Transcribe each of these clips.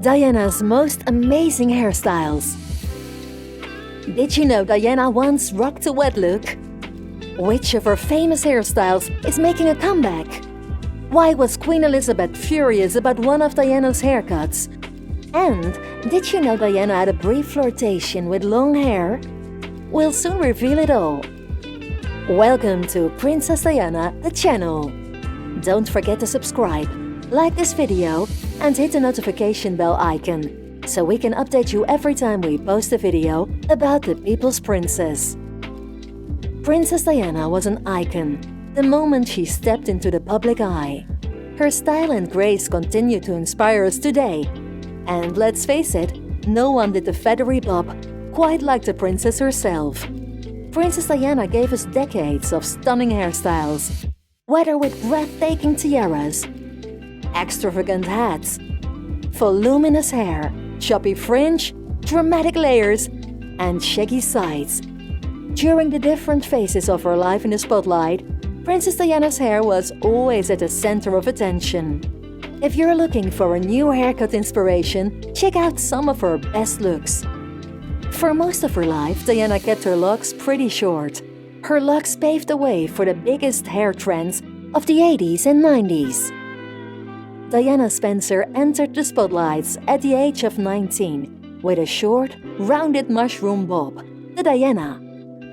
Diana's most amazing hairstyles. Did you know Diana once rocked a wet look? Which of her famous hairstyles is making a comeback? Why was Queen Elizabeth furious about one of Diana's haircuts? And did you know Diana had a brief flirtation with long hair? We'll soon reveal it all. Welcome to Princess Diana, the channel. Don't forget to subscribe, like this video, and hit the notification bell icon, so we can update you every time we post a video about the people's princess. Princess Diana was an icon the moment she stepped into the public eye. Her style and grace continue to inspire us today. And let's face it, no one did the feathery bob quite like the princess herself. Princess Diana gave us decades of stunning hairstyles, whether with breathtaking tiaras, extravagant hats, voluminous hair, choppy fringe, dramatic layers, and shaggy sides. During the different phases of her life in the spotlight, Princess Diana's hair was always at the center of attention. If you're looking for a new haircut inspiration, check out some of her best looks. For most of her life, Diana kept her locks pretty short. Her locks paved the way for the biggest hair trends of the 80s and 90s. Diana Spencer entered the spotlights at the age of 19 with a short, rounded mushroom bob, the Diana.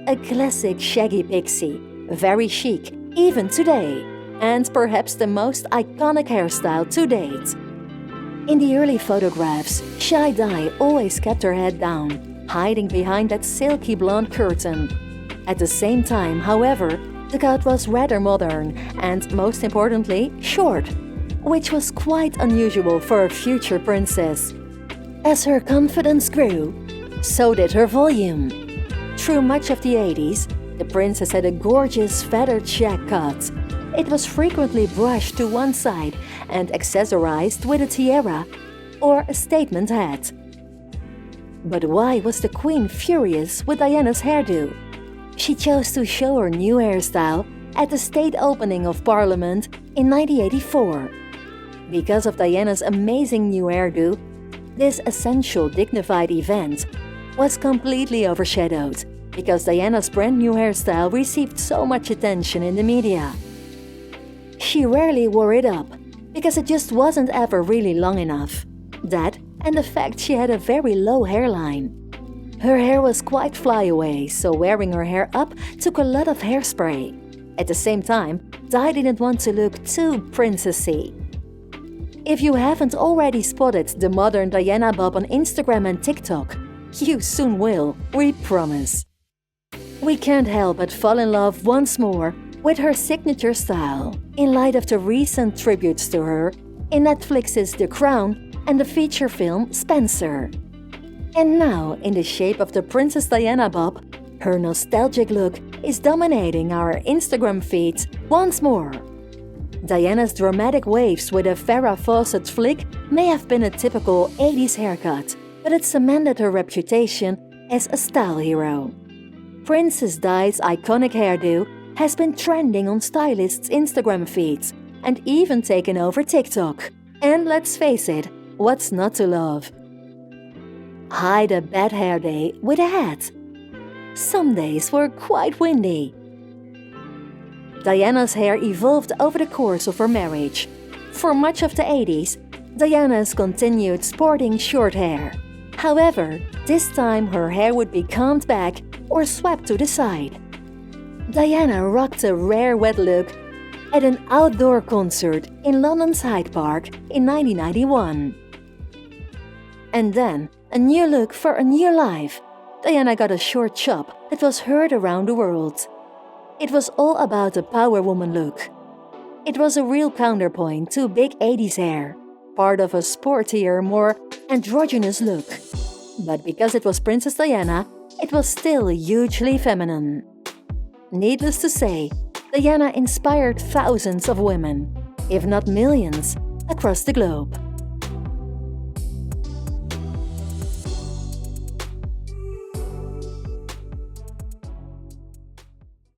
A classic shaggy pixie, very chic even today, and perhaps the most iconic hairstyle to date. In the early photographs, Shy Di always kept her head down, hiding behind that silky blonde curtain. At the same time, however, the cut was rather modern and, most importantly, short, which was quite unusual for a future princess. As her confidence grew, so did her volume. Through much of the 80s, the princess had a gorgeous feathered shag cut. It was frequently brushed to one side and accessorized with a tiara or a statement hat. But why was the queen furious with Diana's hairdo? She chose to show her new hairstyle at the state opening of Parliament in 1984. Because of Diana's amazing new hairdo, this essential dignified event was completely overshadowed because Diana's brand new hairstyle received so much attention in the media. She rarely wore it up because it just wasn't ever really long enough. That and the fact she had a very low hairline. Her hair was quite flyaway, so wearing her hair up took a lot of hairspray. At the same time, Di didn't want to look too princessy. If you haven't already spotted the modern Diana bob on Instagram and TikTok, you soon will, we promise. We can't help but fall in love once more with her signature style, in light of the recent tributes to her in Netflix's The Crown and the feature film Spencer. And now, in the shape of the Princess Diana bob, her nostalgic look is dominating our Instagram feeds once more. Diana's dramatic waves with a Farrah Fawcett flick may have been a typical 80s haircut, but it cemented her reputation as a style hero. Princess Di's iconic hairdo has been trending on stylists' Instagram feeds and even taken over TikTok. And let's face it, what's not to love? Hide a bad hair day with a hat. Some days were quite windy. Diana's hair evolved over the course of her marriage. For much of the 80s, Diana's continued sporting short hair. However, this time her hair would be combed back or swept to the side. Diana rocked a rare wet look at an outdoor concert in London's Hyde Park in 1991. And then, a new look for a new life. Diana got a short chop that was heard around the world. It was all about the power woman look. It was a real counterpoint to big 80s hair, part of a sportier, more androgynous look. But because it was Princess Diana, it was still hugely feminine. Needless to say, Diana inspired thousands of women, if not millions, across the globe.